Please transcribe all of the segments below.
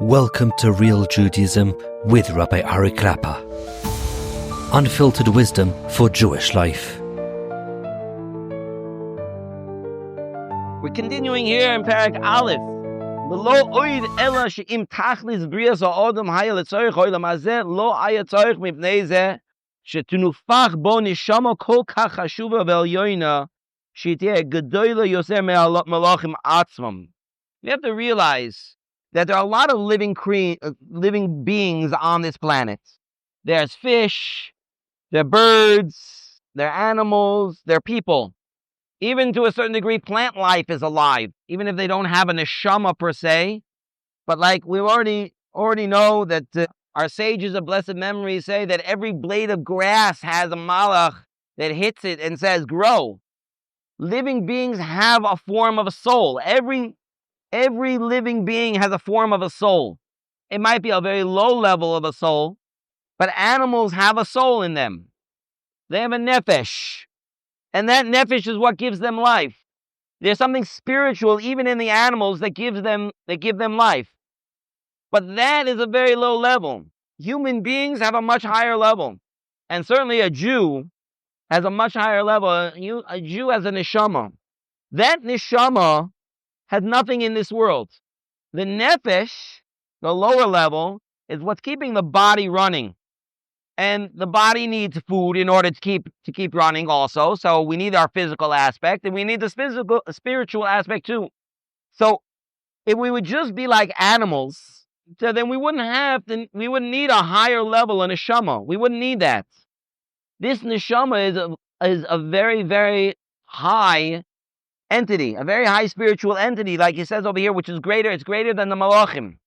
Welcome to Real Judaism with Rabbi Ari Klapper. Unfiltered wisdom for Jewish life. We're continuing here in Parak Aleph. Lo oid ela she'im tachlis brias ha'odam haya letzorich olam hazeh lo haya tzorich mipnei zeh shetunufach bo neshama kol kach chashuva ve'elyoina she'teh gedola yoser me'malachim atzmam. You have to realize that there are a lot of living beings on this planet. There's fish, there are birds, there are animals, there are people. Even to a certain degree, plant life is alive, even if they don't have a neshama per se. But like we already know that our sages of blessed memory say that every blade of grass has a malach that hits it and says, grow. Living beings have a form of a soul. Every living being has a form of a soul. It might be a very low level of a soul, but animals have a soul in them. They have a nefesh. And that nefesh is what gives them life. There's something spiritual even in the animals that give them life. But that is a very low level. Human beings have a much higher level. And certainly a Jew has a much higher level. A Jew has a neshama. That neshama has nothing in this world. The nefesh, the lower level, is what's keeping the body running. And the body needs food in order to keep running also. So we need our physical aspect, and we need the spiritual aspect too. So if we would just be like animals, so then we wouldn't need a higher level of neshama. We wouldn't need that. This neshama is a very, very high entity, a very high spiritual entity, like he says over here, which is greater. It's greater than the malachim.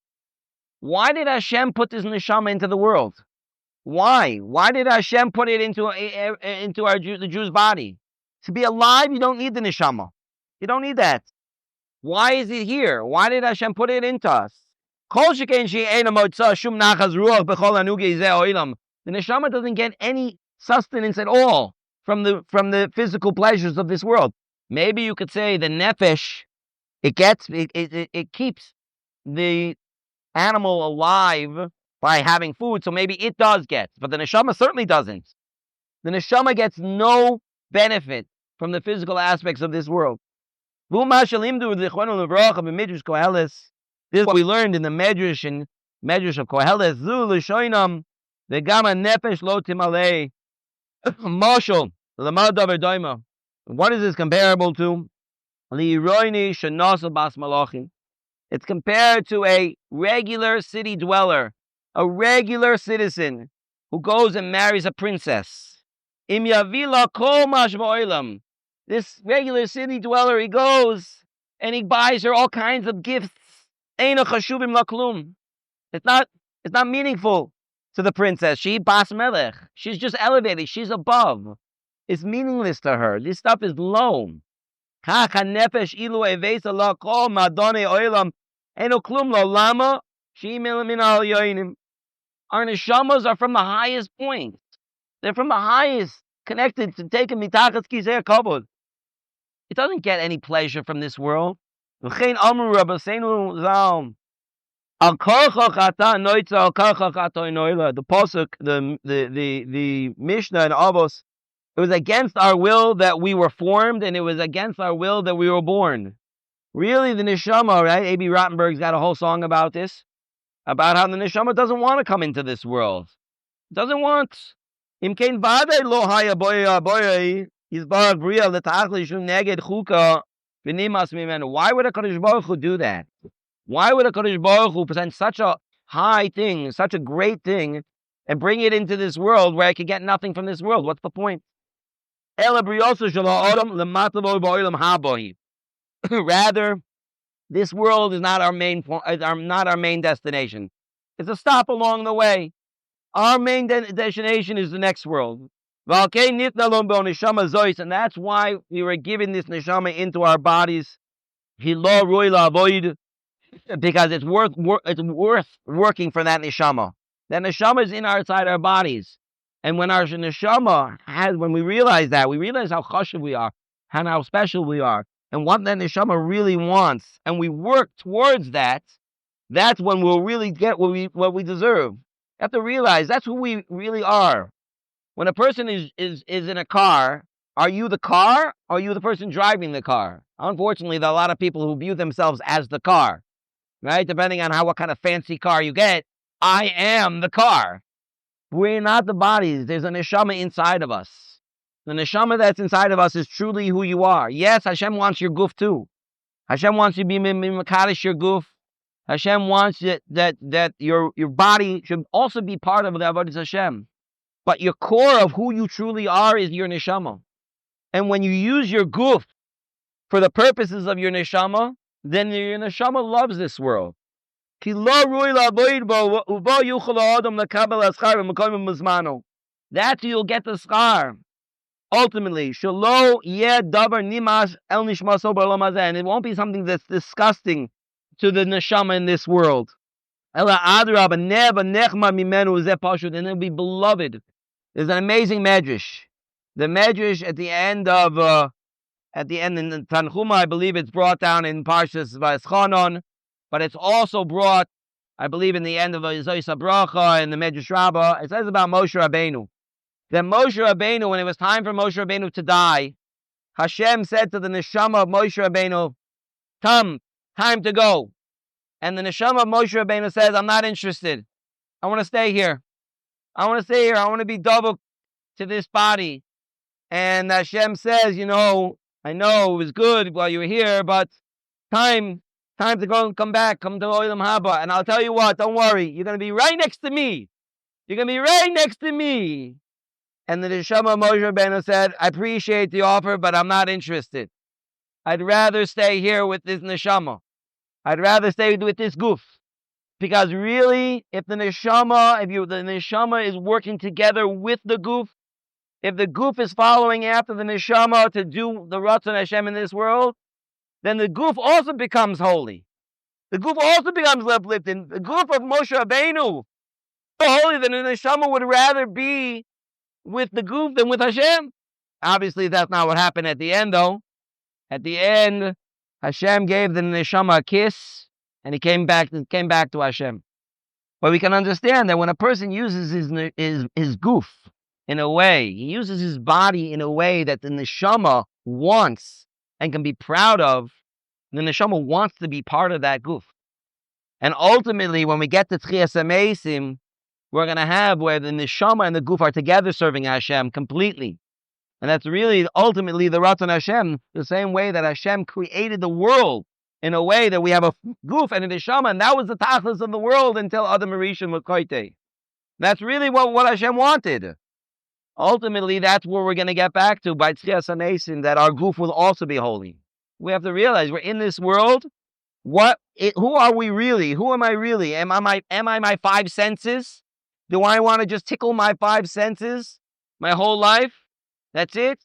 Why did Hashem put this neshama into the world? Why? Why did Hashem put it into the Jew's body? To be alive, you don't need the neshama. You don't need that. Why is it here? Why did Hashem put it into us? The neshama doesn't get any sustenance at all from the physical pleasures of this world. Maybe you could say the nefesh, it keeps the animal alive by having food, so maybe it does get, but the neshama certainly doesn't. The neshama gets no benefit from the physical aspects of this world. This is what we learned in the Medrash of Koheles. The Gama nefesh lo timalei. Marshal, lamad davar daima. What is this comparable to? It's compared to a regular city dweller, a regular citizen who goes and marries a princess. This regular city dweller, he goes and he buys her all kinds of gifts. It's not meaningful to the princess. She bas melech. She's just elevated. She's above. It's meaningless to her. This stuff is low. Our neshamas are from the highest point. They're from the highest, connected to take a mitachas kizeh kavod. It doesn't get any pleasure from this world. The pasuk, the Mishnah and Avos. It was against our will that we were formed, and it was against our will that we were born. Really, the neshama, right? A.B. Rottenberg's got a whole song about this, about how the neshama doesn't want to come into this world. It doesn't want. Why would a Kadosh Baruch Hu do that? Why would a Kadosh Baruch Hu present such a high thing, such a great thing, and bring it into this world where I could get nothing from this world? What's the point? Rather, this world is not our main destination. It's a stop along the way. Our main destination is the next world. And that's why we were given this neshama into our bodies. Because it's worth working for that neshama. That neshama is inside our bodies. And when our neshama when we realize that, we realize how chashuv we are, and how special we are, and what that neshama really wants, and we work towards that, that's when we'll really get what we deserve. You have to realize that's who we really are. When a person is in a car, are you the car or are you the person driving the car? Unfortunately, there are a lot of people who view themselves as the car, right? Depending on what kind of fancy car you get, I am the car. We're not the bodies. There's a neshama inside of us. The neshama that's inside of us is truly who you are. Yes, Hashem wants your goof too. Hashem wants you to be makadosh your goof. Hashem wants that your body should also be part of the avodas Hashem. But your core of who you truly are is your neshama. And when you use your goof for the purposes of your neshama, then your neshama loves this world. That's you'll get the schar. Ultimately, and it won't be something that's disgusting to the neshama in this world. And it'll be beloved. There's an amazing medrash. The medrash at the end in the Tanchuma, I believe it's brought down in Parshas Vayeschanon, but it's also brought, I believe, in the end of Zois HaBracha in the Medrash Rabbah. It says about Moshe Rabbeinu. That Moshe Rabbeinu, when it was time for Moshe Rabbeinu to die, Hashem said to the neshama of Moshe Rabbeinu, "Come, time to go." And the neshama of Moshe Rabbeinu says, "I'm not interested. I want to stay here. I want to stay here. I want to be double to this body." And Hashem says, I know it was good while you were here, but time to go and come back. Come to Olam Haba. And I'll tell you what, don't worry. You're going to be right next to me. You're going to be right next to me. And the neshama of Moshe Rabbeinu said, "I appreciate the offer, but I'm not interested. I'd rather stay here with this neshama. I'd rather stay with this goof." Because really, if the neshama is working together with the goof, if the goof is following after the neshama to do the ratzon Hashem in this world, then the goof also becomes holy. The goof also becomes uplifted. The goof of Moshe Rabbeinu, so holy that the neshama would rather be with the goof than with Hashem. Obviously, that's not what happened at the end, though. At the end, Hashem gave the neshama a kiss, and he came back to Hashem. But we can understand that when a person uses his goof in a way, he uses his body in a way that the neshama wants and can be proud of, the neshama wants to be part of that goof. And ultimately, when we get to Tchias HaMeisim, we're going to have where the neshama and the goof are together serving Hashem completely. And that's really ultimately the ratzon Hashem, the same way that Hashem created the world in a way that we have a goof and a neshama, and that was the tachlis of the world until Adam Rishon L'Koite. That's really what Hashem wanted. Ultimately, that's where we're going to get back to by Tchias HaMeisim, that our goof will also be holy. We have to realize we're in this world. Who are we really? Who am I really? Am I my five senses? Do I want to just tickle my five senses my whole life? That's it?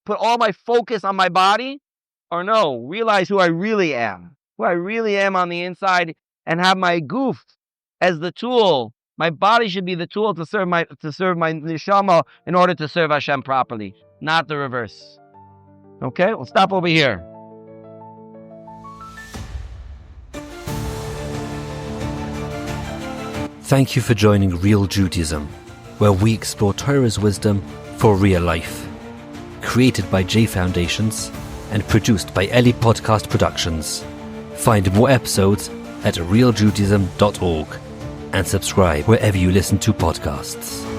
Put all my focus on my body? Or no, realize who I really am. Who I really am on the inside, and have my goof as the tool. My body should be the tool to serve my neshama in order to serve Hashem properly, not the reverse. Okay, we'll stop over here. Thank you for joining Real Judaism, where we explore Torah's wisdom for real life. Created by J Foundations and produced by Eli Podcast Productions. Find more episodes at realjudaism.org and subscribe wherever you listen to podcasts.